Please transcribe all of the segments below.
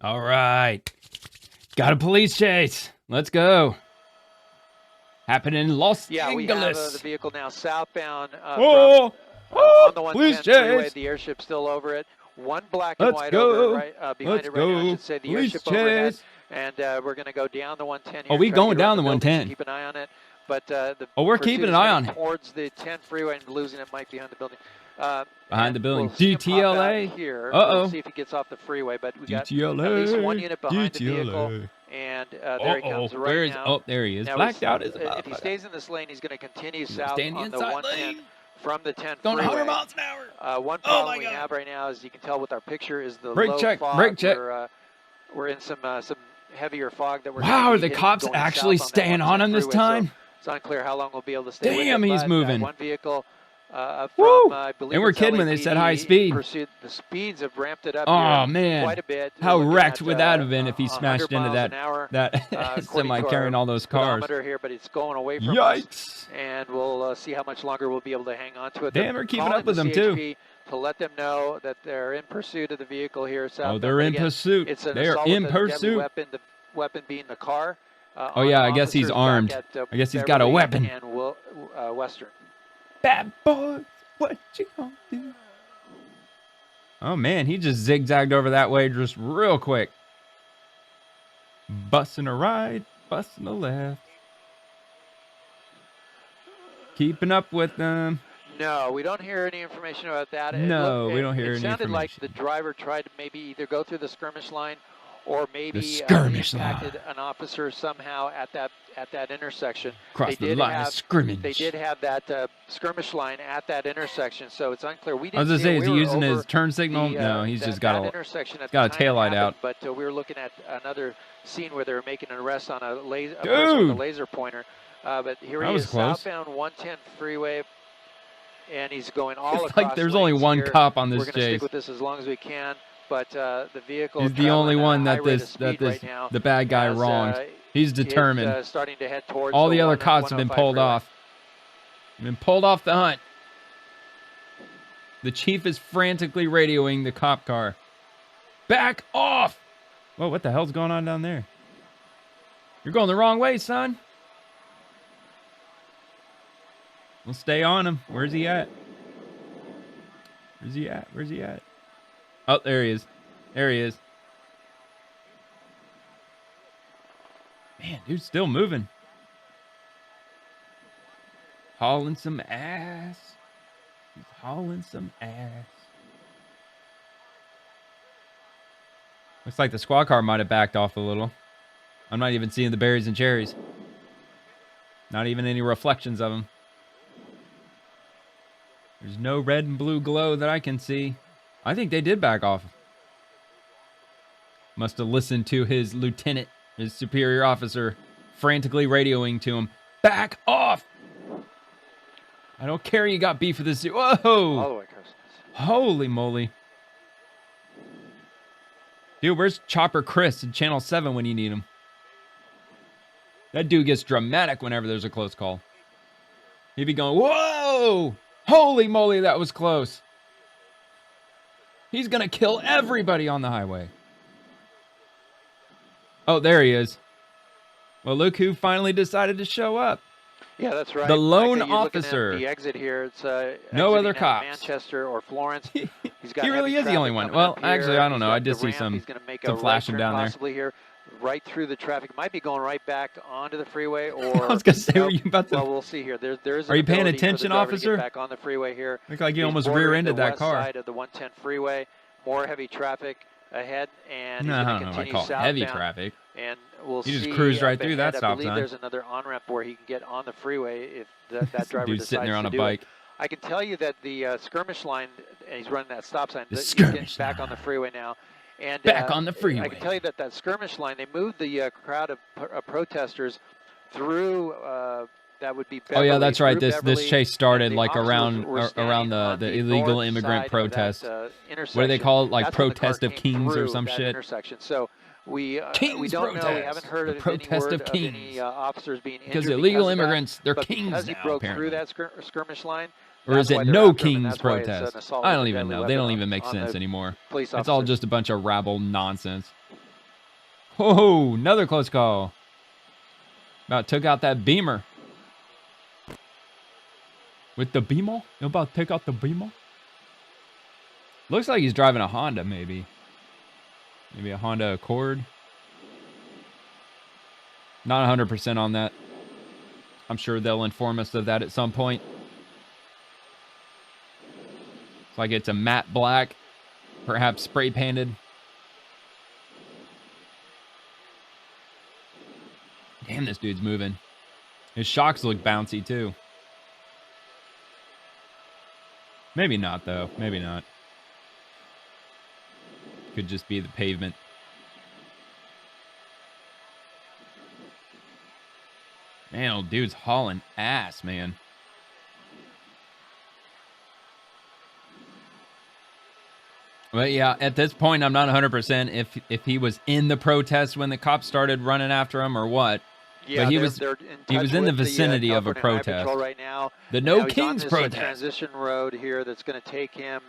All right. Got a police chase. Let's go. Happening in Los Angeles. We have the vehicle now southbound on the 110 police freeway. chase. The airship's still over it. One black and white over right behind it right now, I should say. The police airship chase. overhead. And we're going to go down the 110 here. Oh, we going down the building, 110. So keep an eye on it. But we're keeping an eye on it. Towards the 10 freeway and losing it might behind the building. Behind the building. We'll see him pop out DTLA. here. Uh-oh. We'll see if he gets off the freeway. But we got DTLA. at least one unit behind DTLA. the vehicle. And there he comes right now. Oh, there he is. Now Blacked out. If he stays in this lane, he's going to continue south on the 110 lane. from the 10 Going freeway. 100 miles an hour. One problem we have right now, as you can tell with our picture, is the brake low check, fog. Brake check. We're in some heavier fog that we're. Wow, are the cops actually staying on him this time? So it's unclear how long we'll be able to stay. Damn, with it, he's moving. One vehicle. Woo! I believe And we're kidding when they said high speed. Pursuit. The speeds have ramped it up. Oh here man, quite a bit. how We're wrecked at, would that have been if he smashed into that semi carrying all those cars? Here, but it's going away from Yikes! us, and we'll see how much longer we'll be able to hang on to it. Damn, we're keeping up with them too. To let them know that they're in pursuit of the vehicle here. Oh, they're in pursuit. They're in pursuit. The weapon being the car. Oh yeah, I guess he's armed. I guess he's got a weapon. And Western. Bad boys, what you gonna do? Oh man, he just zigzagged over that way just real quick. Busting a right, busting a left. Keeping up with them. No, we don't hear any information about that. No, we don't hear any information. It sounded like the driver tried to maybe either go through the skirmish line or maybe impacted an officer somehow at that intersection. Cross the line of scrimmage. They did have that skirmish line at that intersection, so it's unclear. We didn't I was gonna say, is he using his turn signal? No, he's just got a tail light out. But we were looking at another scene where they were making an arrest on a laser, laser pointer. But here he is, southbound 110 freeway. And he's going all across. Like there's only one cop on this chase. We're going to stick with this as long as we can. But the vehicle. He's the only one that the bad guy wronged. He's determined. Starting to head towards all the other cops have been pulled off. Been pulled off the hunt. The chief is frantically radioing the cop car. Back off! Whoa, what the hell's going on down there? You're going the wrong way, son. We'll stay on him. Where's he at? Where's he at? Where's he at? Oh, there he is. There he is. Man, dude's still moving. Hauling some ass. He's hauling some ass. Looks like the squad car might have backed off a little. I'm not even seeing the berries and cherries. Not even any reflections of them. There's no red and blue glow that I can see. I think they did back off. Must have listened to his lieutenant, his superior officer, frantically radioing to him. Back off! I don't care you got beef with this. Whoa! All the way across. Holy moly. Dude, where's Chopper Chris in Channel 7 when you need him? That dude gets dramatic whenever there's a close call. He'd be going, whoa! Holy moly, that was close. He's going to kill everybody on the highway. Oh, there he is. Well, look who finally decided to show up. Yeah, that's right. The lone officer. The exit here, it's no other cops. Manchester or Florence. He's got he really is the only one. Well, actually, I don't know. I did see some flashing down there. Possibly here, right through the traffic. Might be going right back onto the freeway, or I was gonna say, were you about to? Well, we'll see here. There is. Are you paying attention, officer? Back on the freeway here. Look like you almost rear-ended that car. Side of the 110 freeway. More heavy traffic ahead, and no, I don't know if I call it heavy traffic. And we'll see. He just cruised right through that stop sign. I believe there's another on-ramp where he can get on the freeway if that driver Dude's decides sitting there on to a do bike. It. I can tell you that the skirmish line, and he's running that stop sign. He's getting back on the freeway now. And back on the freeway. I can tell you that skirmish line, they moved the crowd of protesters through. That would be Beverly, oh yeah, that's right. This chase started like around the illegal immigrant protest. What do they call it? Like protest of kings or some shit. So we don't know. We haven't heard of any word of any officers being injured because illegal immigrants, they're kings because now. he broke apparently. through that skirmish line. Or is it no kings protest? I don't even know. They don't even make sense anymore. It's all just a bunch of rabble nonsense. Oh, another close call. About took out that Beamer. With the Beamer? You about to take out the Beamer? Looks like he's driving a Honda, maybe. Maybe a Honda Accord. Not 100% on that. I'm sure they'll inform us of that at some point. It's like it's a matte black, perhaps spray painted. Damn, this dude's moving. His shocks look bouncy, too. Maybe not, though. Maybe not. Could just be the pavement. Man, old dude's hauling ass, man. But yeah, at this point, I'm not 100% if he was in the protest when the cops started running after him or what. Yeah, but he was in the vicinity of a protest. Right now. The No Kings protest. Transition road here that's going to take him.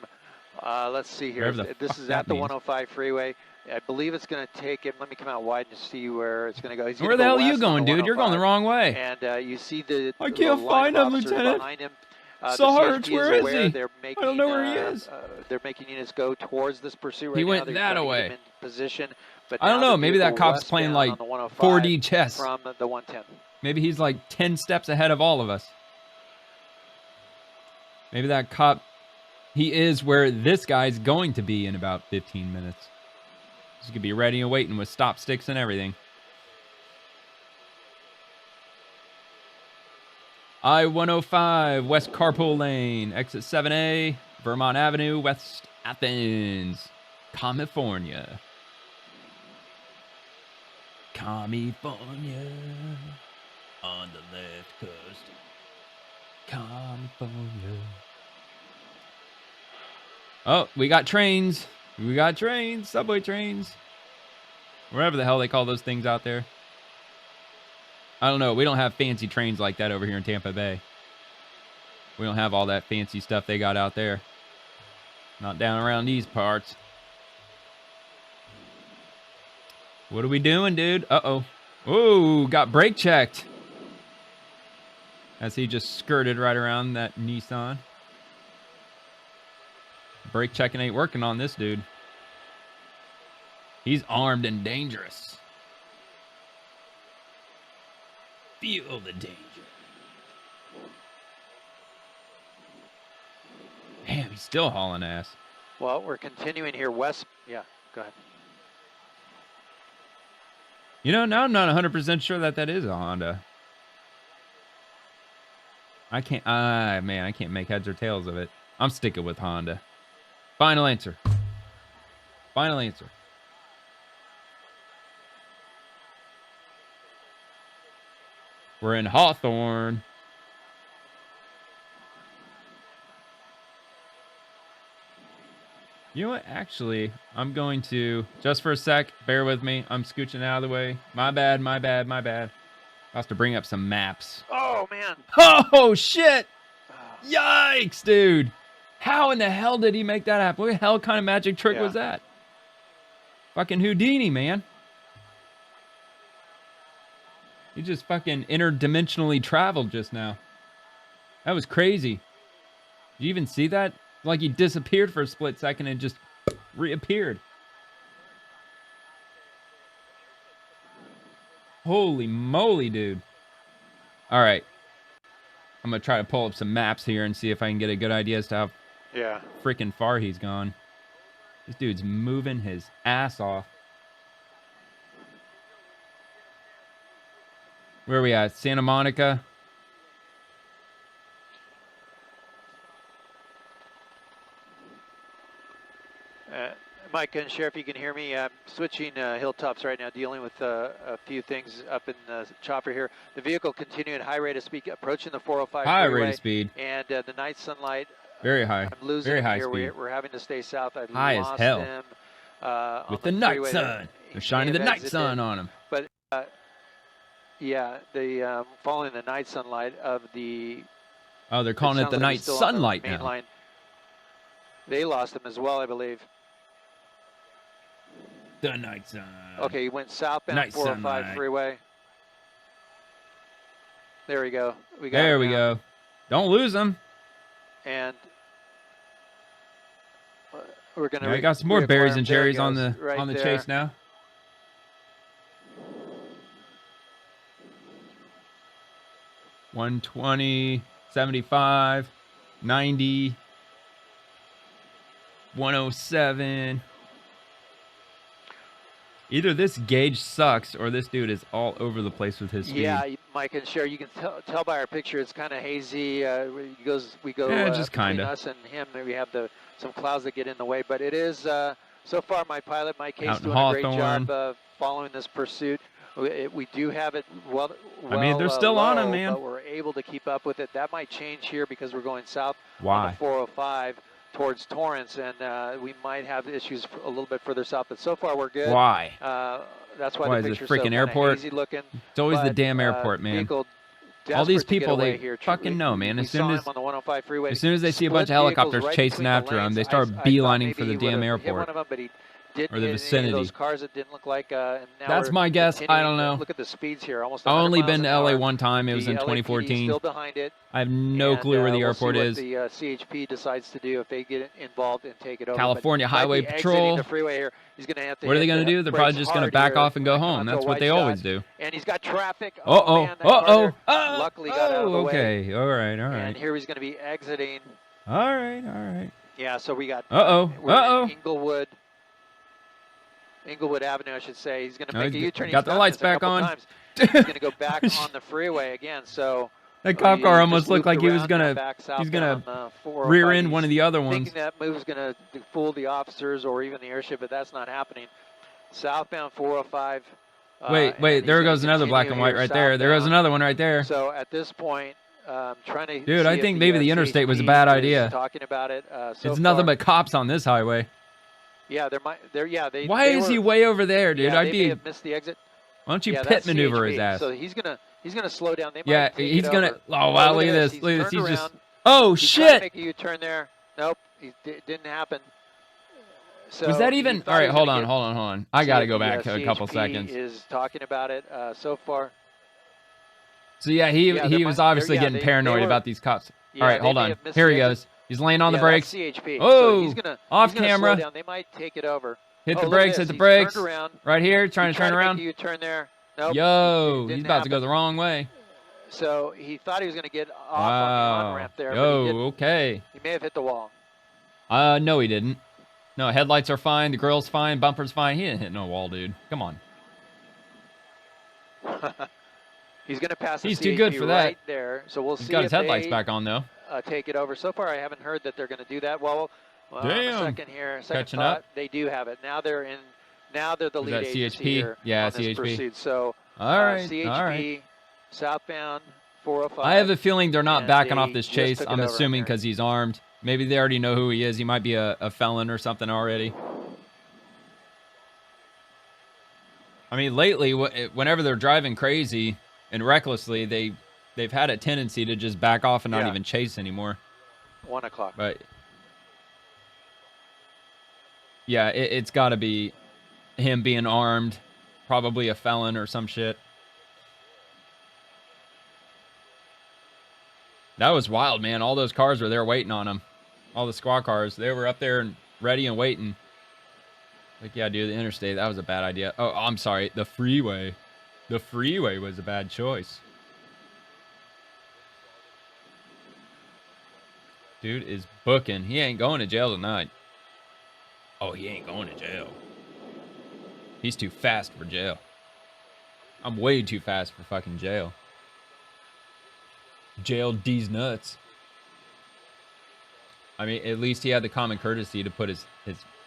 Let's see here. This is at the 105 freeway. I believe it's going to take him. Let me come out wide and see where it's going to go. Where the hell are you going, dude? You're going the wrong way. And you see the I can't find him, Lieutenant. Behind him. Sarge, where is he? I don't know where he is. They're making units go towards this pursuit right now. He went that away. In position, but I don't know. Maybe that cop's playing like 4D chess. From the 110. Maybe he's like 10 steps ahead of all of us. Maybe that cop, he is where this guy's going to be in about 15 minutes. He's going to be ready and waiting with stop sticks and everything. I-105, West Carpool Lane, exit 7A, Vermont Avenue, West Athens, California. California, on the left coast, California. Oh, we got trains. We got trains, subway trains. Wherever the hell they call those things out there. I don't know. We don't have fancy trains like that over here in Tampa Bay. We don't have all that fancy stuff they got out there. Not down around these parts. What are we doing, dude? Uh-oh. Ooh, got brake checked. As he just skirted right around that Nissan. Brake checking ain't working on this dude. He's armed and dangerous. Feel the danger. Damn, he's still hauling ass. Well, we're continuing here west. Yeah, go ahead. You know, now I'm not 100% sure that is a Honda. I can't, man, I can't make heads or tails of it. I'm sticking with Honda. Final answer. Final answer. We're in Hawthorne. You know what? Actually, I'm going to, just for a sec, bear with me. I'm scooching out of the way. My bad, my bad, my bad. I'll have to bring up some maps. Oh, man. Oh, shit. Yikes, dude. How in the hell did he make that happen? What the hell kind of magic trick was that? Fucking Houdini, man. He just fucking interdimensionally traveled just now. That was crazy. Did you even see that? Like he disappeared for a split second and just reappeared. Holy moly, dude. All right. I'm going to try to pull up some maps here and see if I can get a good idea as to how freaking far he's gone. This dude's moving his ass off. Where are we at? Santa Monica? Mike and Sheriff, you can hear me. I'm switching hilltops right now, dealing with a few things up in the chopper here. The vehicle continuing at high rate of speed, approaching the 405 high freeway, rate of speed. And the night sunlight. Very high. I'm losing Very high here. speed. We're having to stay south. I've high lost as hell. him, with the night sun. They're shining the night sun on him. But yeah, the following the night sunlight of the. Oh, they're calling it the night sunlight now. Line. They lost him as well, I believe. The night sun. Okay, he went southbound Night 405 sunlight. freeway. There we go. There we go. Don't lose him. And we're gonna. I got some more berries and cherries on the chase now. 120, 75, 90, 107. Either this gauge sucks or this dude is all over the place with his speed. Yeah, Mike and Sherry, you can tell by our picture it's kind of hazy. We go just between kinda. us and him. We have some clouds that get in the way, but it is so far my pilot, Mike Case, doing a great job of following this pursuit. We do have it well. I mean, they're still on him, man. But we're able to keep up with it. That might change here because we're going south on the 405 towards Torrance, and we might have issues a little bit further south. But so far, we're good. Why? That's why the is it picture's freaking so airport? hazy looking. It's always the damn airport, man. All these people, they fucking know, man. As soon as, on the 105 freeway, as soon as they see a bunch of helicopters chasing after them, they start beelining for the damn airport. Or the vicinity. Those cars that didn't look like, and now that's my guess. I don't know. Look at the speeds here. Almost. I've only been to LA one time. It was in 2014. Still behind it. I have no clue where the airport is. The CHP decides to do if they get involved and take it over. California Highway Patrol. The freeway here. He's going to have to. What are they going to do? They're probably just going to back off and go home. That's what they always do. And he's got traffic. Luckily got out of the way. Okay. All right. And here he's going to be exiting. All right. Yeah. So we got. Inglewood Avenue, I should say. He's going to make a U-turn. Got the lights back on. He's going to go back on the freeway again. So that cop car almost looked like he was going to rear end one of the other ones. Thinking that move is going to fool the officers or even the airship, but that's not happening. Southbound 405. Wait, there goes another black and white right there. There goes another one right there. So at this point, trying to. Dude, I think maybe the interstate was a bad idea. Talking about it. It's nothing but cops on this highway. Yeah, Why is he way over there, dude? Yeah, I'd be. Missed the exit. Why don't you pit maneuver his ass? So he's gonna slow down. They might he's gonna. Oh wow, look at this. Look at this. He's just. Oh he's shit! Make a U-turn there. Nope, it didn't happen. So was that even? All right, hold on. I gotta go back a couple seconds. Is talking about it so far. So yeah, he was obviously getting paranoid about these cops. All right, hold on. Here he goes. He's laying on the brakes. CHP. Oh, so off camera. Slow down. They might take it over. Hit the brakes. Hit the brakes. Right here, trying to turn around. You turn there. Nope, yo, he's about to go the wrong way. So he thought he was going to get off on the on-ramp there. Yo, okay. He may have hit the wall. No, he didn't. No, headlights are fine. The grill's fine. Bumper's fine. He didn't hit no wall, dude. Come on. He's going to pass the He's CHP too good for that. Right there. So we'll see. He's got his headlights back on, though. Take it over. So far, I haven't heard that they're going to do that. Well, damn. Second Catching thought, up. They do have it. Now they're the lead agency CHP? here Yeah, on this CHP. Pursuit. So CHP, southbound 405. I have a feeling they're not backing off this chase. I'm assuming because he's armed. Maybe they already know who he is. He might be a felon or something already. I mean, lately, whenever they're driving crazy and recklessly, they've had a tendency to just back off and not even chase anymore. 1 o'clock. But yeah, it's got to be him being armed, probably a felon or some shit. That was wild, man. All those cars were there waiting on him. All the squad cars, they were up there and ready and waiting. Like, yeah, dude, the interstate, that was a bad idea. Oh, I'm sorry, the freeway. The freeway was a bad choice. Dude is booking. He ain't going to jail tonight. Oh, he ain't going to jail. He's too fast for jail. I'm way too fast for fucking jail. Jailed D's nuts. I mean, at least he had the common courtesy to put his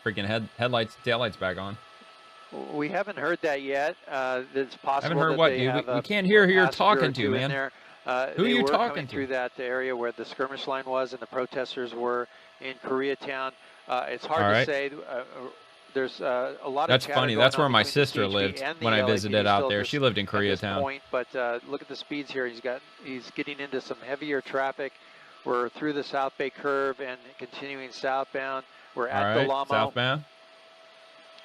freaking headlights, taillights back on. We haven't heard that yet. It's possible. Haven't heard what, dude? We can't hear who you're talking to, man. Who are you talking to? Through that area where the skirmish line was and the protesters were in Koreatown. It's hard to say. There's a lot of. That's funny. That's where my sister lived when I visited out there. She lived in Koreatown. But look at the speeds here. He's getting into some heavier traffic. We're through the South Bay curve and continuing southbound. We're at the Lamo. Southbound.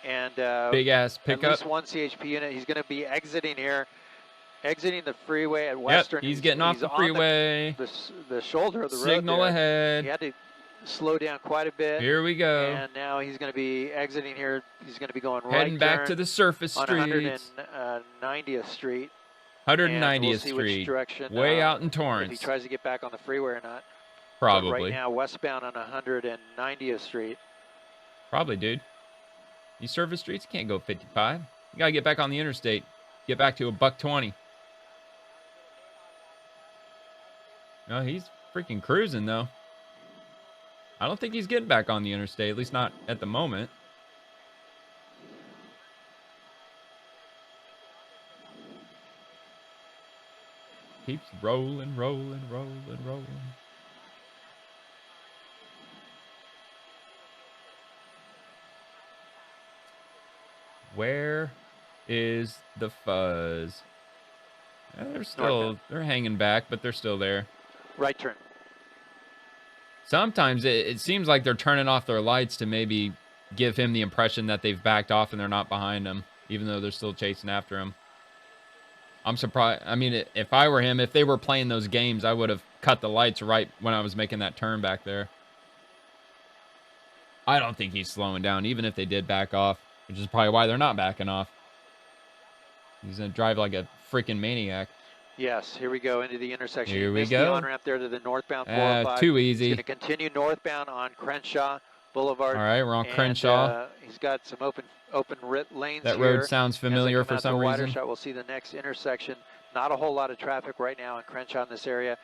and big ass pickup. At least one CHP unit. He's going to be exiting here, exiting the freeway at Western. Yep, he's getting off the freeway. The shoulder of the Signal road. ahead. He had to slow down quite a bit. Here we go. And now he's going to be exiting here. He's going to be going heading back to the surface streets. On 190th Street. 190th we'll Street. Which direction, way out in Torrance. If he tries to get back on the freeway or not. Probably. But right now, westbound on 190th Street. Probably, dude. These surface streets can't go 55. You gotta get back on the interstate. Get back to $120. No, he's freaking cruising though. I don't think he's getting back on the interstate, at least not at the moment. Keeps rolling, rolling, rolling, rolling. Where is the fuzz? They're still, they're hanging back, but they're still there. Right turn. Sometimes it seems like they're turning off their lights to maybe give him the impression that they've backed off and they're not behind him, even though they're still chasing after him. I'm surprised. I mean, if I were him, if they were playing those games, I would have cut the lights right when I was making that turn back there. I don't think he's slowing down, even if they did back off, which is probably why they're not backing off. He's going to drive like a freaking maniac. Yes, here we go into the intersection. Here we go. The on-ramp there to the northbound 405. Too easy. He's going to continue northbound on Crenshaw Boulevard. All right, we're on Crenshaw. He's got some open lanes that here. road sounds familiar for some reason. Shot, we'll see the next intersection. Not a whole lot of traffic right now in Crenshaw in this area,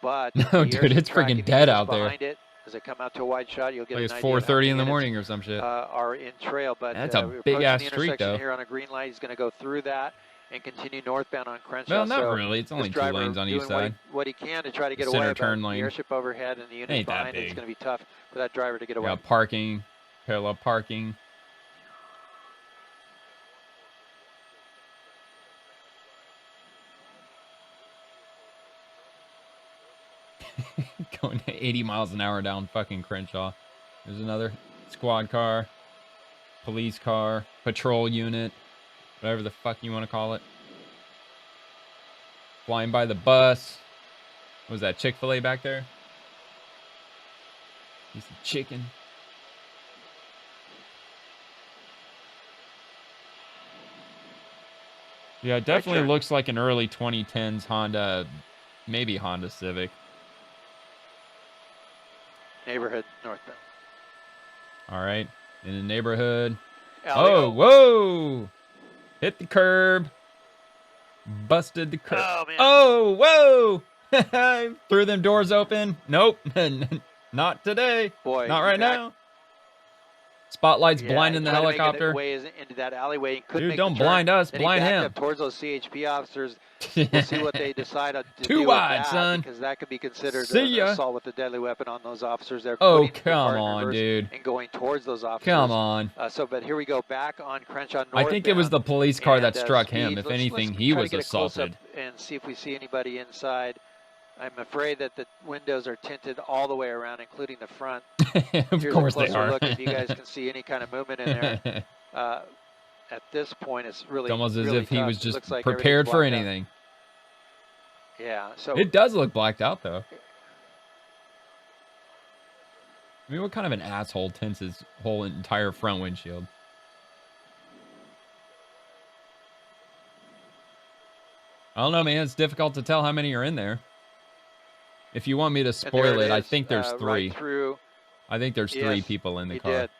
but no, dude, it's freaking dead out there. It, as I come out to a wide shot, you'll get like it's 4:30 in the morning or some shit. Are in trail, but that's a big ass street though. Here on a green light, he's going to go through that and continue northbound on Crenshaw. Well, not really. It's only 2 lanes on each side. What he can to try to get Center away. Turn lane. The airship overhead and the unit behind it. It's going to be tough for that driver to get away. Yeah, parking, parallel parking. Going 80 miles an hour down fucking Crenshaw. There's another squad car, police car, patrol unit, whatever the fuck you want to call it. Flying by the bus. What was that, Chick-fil-A back there? Piece of chicken. Yeah, it definitely looks like an early 2010s Honda, maybe Honda Civic. Neighborhood northbound. All right, in the neighborhood. Oh, whoa! Hit the curb. Busted the curb. Oh, man. Oh, whoa! Threw them doors open. Nope, not today. Boy, not right now. Spotlights blinding the helicopter. Into that alleyway. Dude, don't blind us, blind him. Up towards those CHP officers. We'll see what they decide to do Too wide, son. Because that could be considered an assault with a deadly weapon on those officers. They're oh, come on, dude. And going towards those officers. Come on. But here we go back on Crenshaw northbound. I think it was the police car that struck him. If anything, he was assaulted. And see if we see anybody inside. I'm afraid that the windows are tinted all the way around, including the front. Of course they are. Look if you guys can see any kind of movement in there. At this point, it's really almost as really if he tough. was just like prepared for anything. Yeah, so it does look blacked out though. I mean, what kind of an asshole tints his whole entire front windshield? I don't know, man. It's difficult to tell how many are in there. If you want me to spoil it, I think there's 3. Right I think there's 3 people in the car. Did.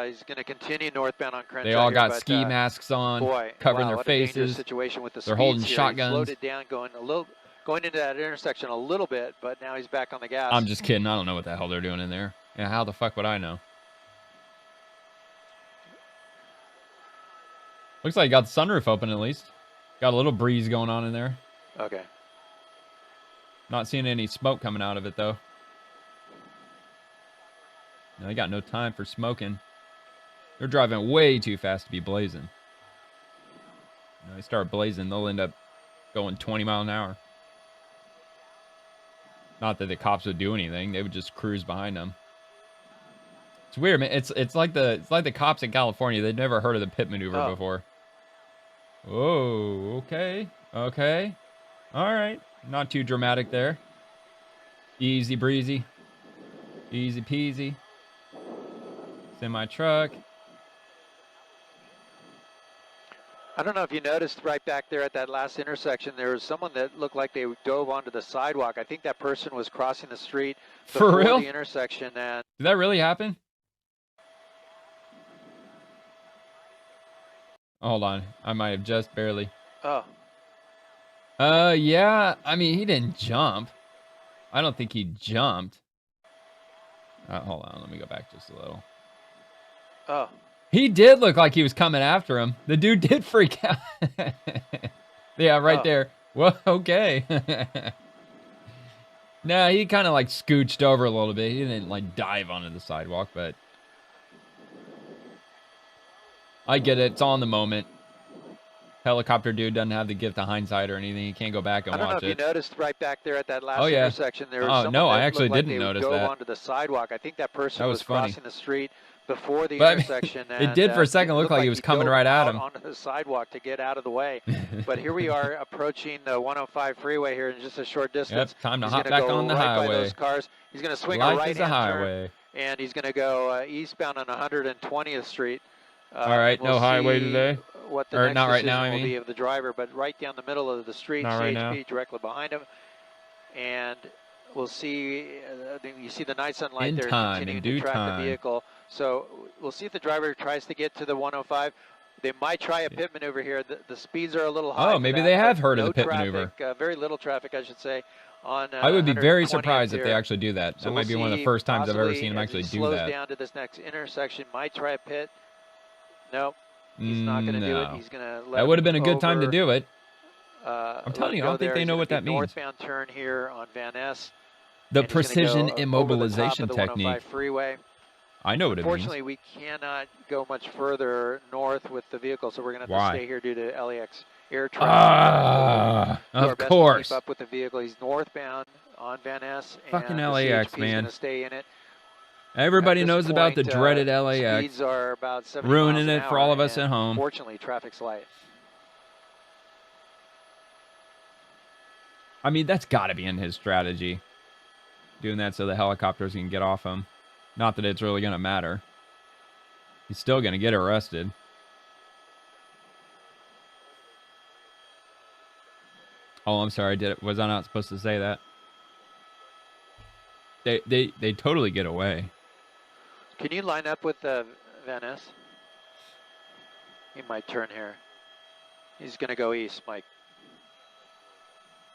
He's going to continue northbound on Crenshaw. They all got ski masks on, covering their faces. Situation with the They're holding here. shotguns. He slowed it down, going into that intersection a little bit, but now he's back on the gas. I'm just kidding. I don't know what the hell they're doing in there. Yeah, how the fuck would I know? Looks like you got the sunroof open at least. Got a little breeze going on in there. Okay. Not seeing any smoke coming out of it though. No, they got no time for smoking. They're driving way too fast to be blazing. They start blazing, they'll end up going 20 miles an hour. Not that the cops would do anything. They would just cruise behind them. It's weird, man. It's like the cops in California. They'd never heard of the pit maneuver before. Oh, okay. Okay. All right. Not too dramatic there. Easy breezy. Easy peasy. Semi-truck. I don't know if you noticed right back there at that last intersection, there was someone that looked like they dove onto the sidewalk. I think that person was crossing the street before For real? the intersection. And did that really happen? Hold on. I might have just barely. Oh. Yeah. I mean, he didn't jump. I don't think he jumped. Hold on. Let me go back just a little. Oh. He did look like he was coming after him. The dude did freak out. Yeah, right there. Well, okay. Nah, he kind of like scooched over a little bit. He didn't like dive onto the sidewalk, but I get it. It's all in the moment. Helicopter dude doesn't have the gift of hindsight or anything. He can't go back and watch it. I don't know if you noticed right back there at that last intersection, there was someone no, I that actually looked didn't like they notice dove that. onto the sidewalk. I think that person That was funny. crossing the street before the But intersection. It did for a second look like he was coming right at him. Onto the sidewalk to get out of the way. But here we are approaching the 105 freeway here in just a short distance. Yep, time to He's hop back on the right highway. By those cars. He's going to swing Life a right-hand is a highway. turn, and he's going to go eastbound on 120th Street. All right, no highway today. What the or next not right decision now, I will mean. be of the driver, but right down the middle of the street, Not right CHP now. directly behind him, and we'll see. You see the night sunlight In there time, continuing in to due track time. the vehicle. So we'll see if the driver tries to get to the 105. They might try a pit maneuver here. The speeds are a little high. Oh, maybe they have heard of the pit traffic, maneuver. Very little traffic, I should say. On I would be very 120th surprised if they here. actually do that. So That might be one of the first times I've ever seen him actually do that. Slows down to this next intersection. Might try a pit. Nope. He's not going to do it. He's going to let that would have been a good time to do it. I'm telling you, I don't think they know what that means. Northbound turn here on Van Ness. The precision immobilization technique. Freeway. I know what it means. Unfortunately, we cannot go much further north with the vehicle, so we're going to have to stay here due to LAX air traffic. Of course. Keep up with the vehicle. He's northbound on Van Ness. Fucking and LAX, the man. Going to stay in it. Everybody knows about the dreaded LAX. Speeds are about 70 ruining miles it an for hour, all of us and at home. Fortunately, traffic's light. I mean, that's got to be in his strategy. Doing that so the helicopters can get off him. Not that it's really going to matter. He's still going to get arrested. Oh, I'm sorry. Was I not supposed to say that? They totally get away. Can you line up with Van Ness? He might turn here. He's going to go east, Mike.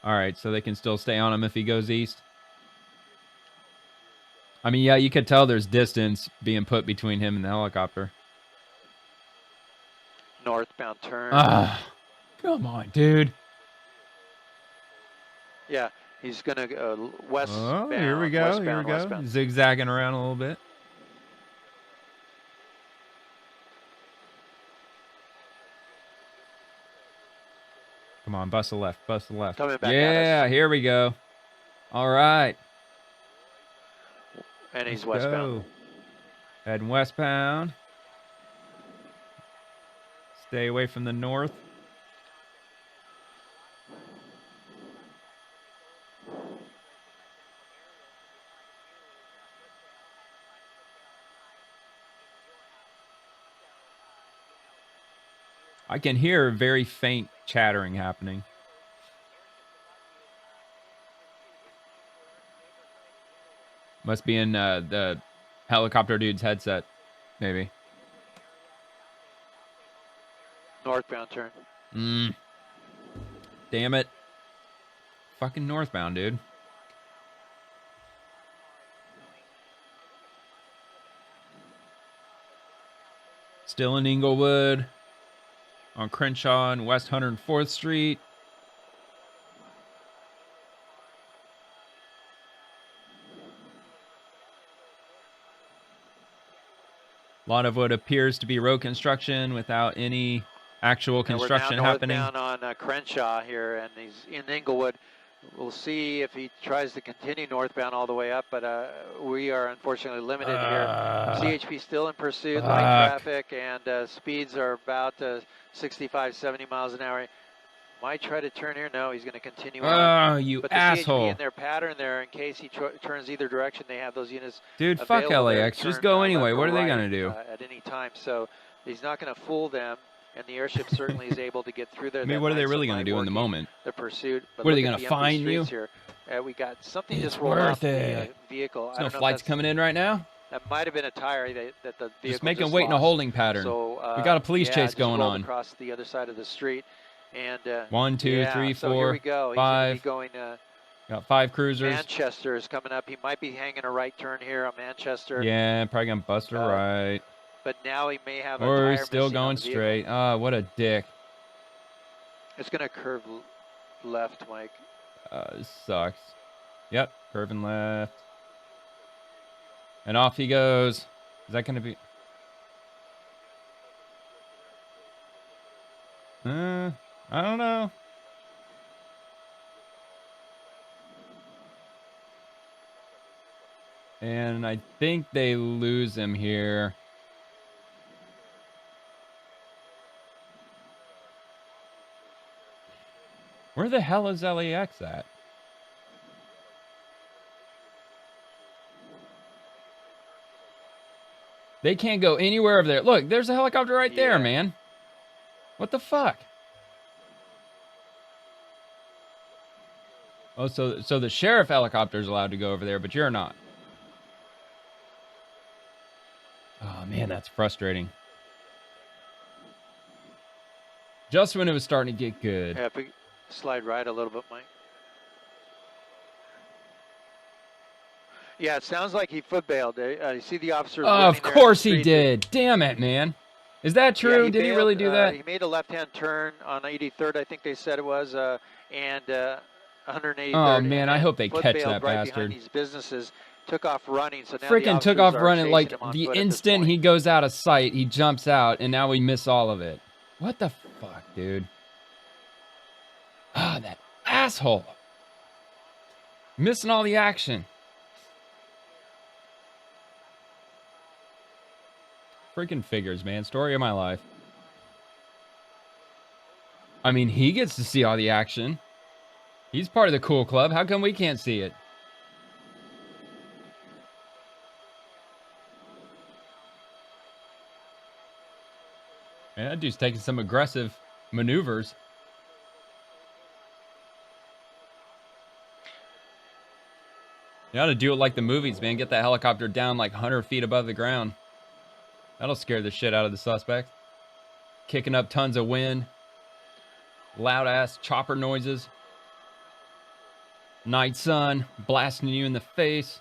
All right, so they can still stay on him if he goes east. I mean, yeah, you could tell there's distance being put between him and the helicopter. Northbound turn. Come on, dude. Yeah, he's going to go westbound. Oh, here we go. Westbound, here we go. Westbound. Zigzagging around a little bit. Come on, bust the left, bust the left. Coming back yeah, at us. Here we go. All right. And he's Let's westbound. go. Heading westbound. Stay away from the north. I can hear very faint chattering happening. Must be in the helicopter dude's headset, maybe. Northbound turn. Damn it. Fucking northbound, dude. Still in Inglewood. On Crenshaw and West 104th Street. A lot of what appears to be road construction without any actual construction happening. We're now northbound on Crenshaw here, and he's in Inglewood. We'll see if he tries to continue northbound all the way up, but we are unfortunately limited here. CHP still in pursuit, light traffic, and speeds are about 65, 70 miles an hour. Might try to turn here. No, he's going to continue on. Oh, you but asshole. the CHP in their pattern there, in case he turns either direction, they have those units. Dude, fuck LAX. Just go anyway. What are they going to do? At any time. So he's not going to fool them. And the airship certainly is able to get through there. I mean, what are they really going to do in the moment? The pursuit. But what are they going to find you? Here. We got something just rolled off the vehicle. There's no flights coming in right now? That might have been a tire that the vehicle just make them wait in a holding pattern. So, we got a police chase going on. Across the other side of the street. And 1, 2, 3, 4, so here we go. 5. He's going, got 5 cruisers. Manchester is coming up. He might be hanging a right turn here on Manchester. Yeah, probably going to bust a right. But now he may have a or tire he's still going straight. Ah, what a dick. It's going to curve left, Mike. This sucks. Yep, curving left. And off he goes. Is that going to be... I don't know. And I think they lose him here. Where the hell is LAX at? They can't go anywhere over there. Look, there's a helicopter right there, man. What the fuck? Oh, so the sheriff helicopter is allowed to go over there, but you're not. Oh, man, that's frustrating. Just when it was starting to get good. Yeah, if we slide right a little bit, Mike. Yeah, it sounds like he foot bailed. You see the officers. Of course he did. Damn it, man. Is that true? Did he really do that? He made a left-hand turn on 83rd, I think they said it was, and 183rd. Oh, man, I hope they catch that right bastard. Behind these businesses, took off running. So now freaking took off running. Like, the instant he goes out of sight, he jumps out, and now we miss all of it. What the fuck, dude? Ah, that asshole. Missing all the action. Freaking figures, man. Story of my life. I mean, he gets to see all the action. He's part of the cool club. How come we can't see it? Yeah, that dude's taking some aggressive maneuvers. You ought to do it like the movies, man. Get that helicopter down like 100 feet above the ground. That'll scare the shit out of the suspect. Kicking up tons of wind. Loud-ass chopper noises. Night sun blasting you in the face.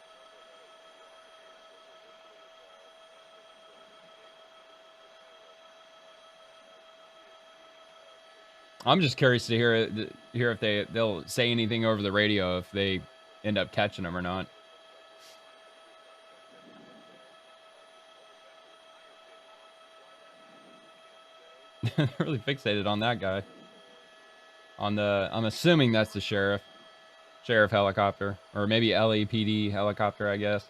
I'm just curious to hear if they'll say anything over the radio if they end up catching them or not. They're really fixated on that guy. I'm assuming that's the sheriff helicopter, or maybe LAPD helicopter, I guess.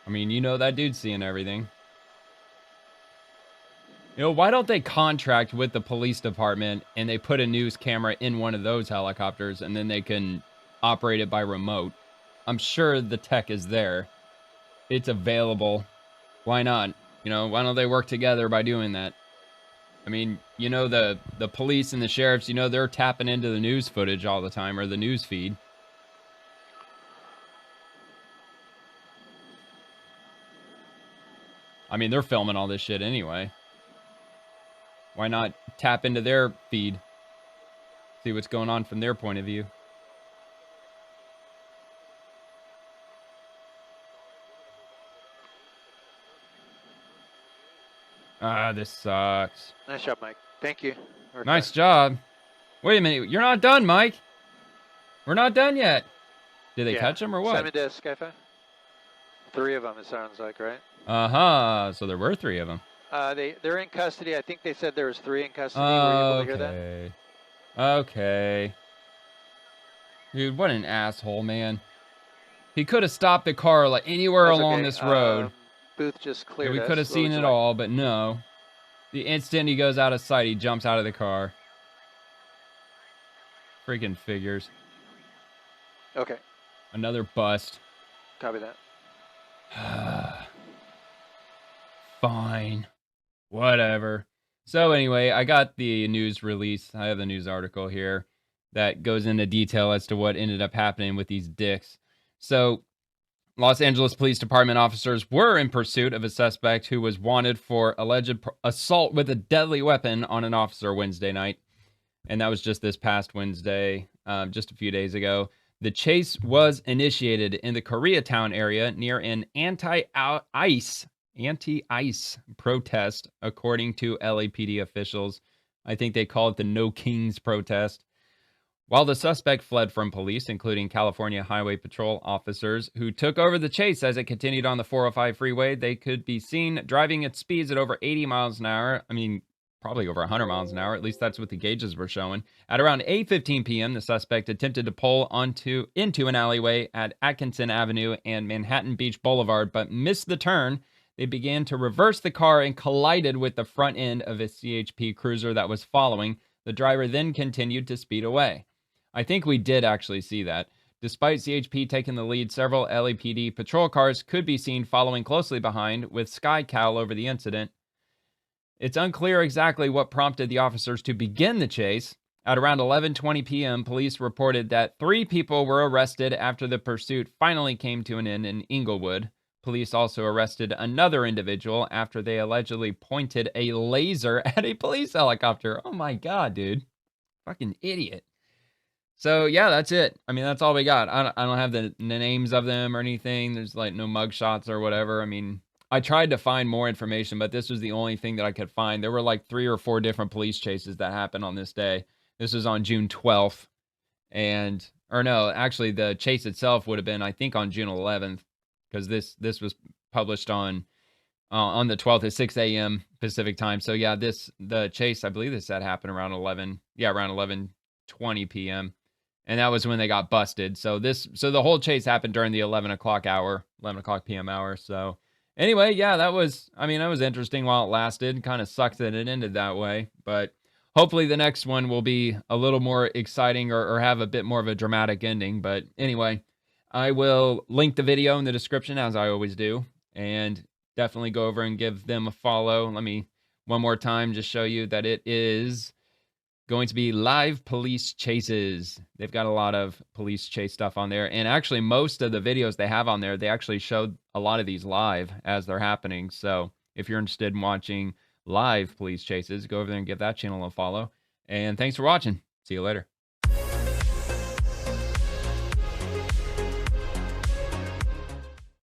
I mean, you know that dude's seeing everything. You know, why don't they contract with the police department and they put a news camera in one of those helicopters and then they can operate it by remote? I'm sure the tech is there. It's available. Why not? You know, why don't they work together by doing that? I mean, you know, the police and the sheriffs, you know, they're tapping into the news footage all the time, or the news feed. I mean, they're filming all this shit anyway. Why not tap into their feed? See what's going on from their point of view. Ah, this sucks. Nice job, Mike. Thank you. Nice job. Wait a minute. You're not done, Mike. We're not done yet. Did they catch him or what? Simon Disc, Skyfi. 3 of them, it sounds like, right? Uh-huh. So there were 3 of them. They're in custody. I think they said there was 3 in custody. Were you able to hear that? Okay. Dude, what an asshole, man. He could have stopped the car like anywhere That's along okay. this road. Booth just And cleared we could have us. What seen would you it like? all, but no. The instant he goes out of sight, he jumps out of the car. Freaking figures. Okay. Another bust. Copy that. Fine. Whatever. So anyway, I got the news release. I have the news article here that goes into detail as to what ended up happening with these dicks. So Los Angeles Police Department officers were in pursuit of a suspect who was wanted for alleged assault with a deadly weapon on an officer Wednesday night. And that was just this past Wednesday, just a few days ago. The chase was initiated in the Koreatown area near an anti-ice protest, according to LAPD officials. I think they call it the No Kings protest. While the suspect fled from police, including California Highway Patrol officers who took over the chase as it continued on the 405 freeway, they could be seen driving at speeds at over 80 miles an hour. I mean, probably over 100 miles an hour. At least that's what the gauges were showing. At around 8:15 p.m., the suspect attempted to pull into an alleyway at Atkinson Avenue and Manhattan Beach Boulevard, but missed the turn. They began to reverse the car and collided with the front end of a CHP cruiser that was following. The driver then continued to speed away. I think we did actually see that. Despite CHP taking the lead, several LAPD patrol cars could be seen following closely behind, with Skycal over the incident. It's unclear exactly what prompted the officers to begin the chase. At around 11:20 p.m., police reported that 3 people were arrested after the pursuit finally came to an end in Inglewood. Police also arrested another individual after they allegedly pointed a laser at a police helicopter. Oh my God, dude. Fucking idiot. So yeah, that's it. I mean, that's all we got. I don't have the names of them or anything. There's like no mugshots or whatever. I mean, I tried to find more information, but this was the only thing that I could find. There were like 3 or 4 different police chases that happened on this day. This was on June 12th, or no, actually the chase itself would have been, I think, on June 11th, because this was published on the 12th at 6 a.m. Pacific time. So yeah, the chase, I believe this had happened around 11:20 p.m. And that was when they got busted. So the whole chase happened during the 11 o'clock p.m. hour. So anyway, yeah, that was interesting while it lasted. Kind of sucks that it ended that way, but hopefully the next one will be a little more exciting or have a bit more of a dramatic ending. But anyway, I will link the video in the description as I always do, and definitely go over and give them a follow. Let me one more time just show you that it is going to be live police chases. They've got a lot of police chase stuff on there. And actually, most of the videos they have on there, they actually showed a lot of these live as they're happening. So if you're interested in watching live police chases, go over there and give that channel a follow. And thanks for watching. See you later.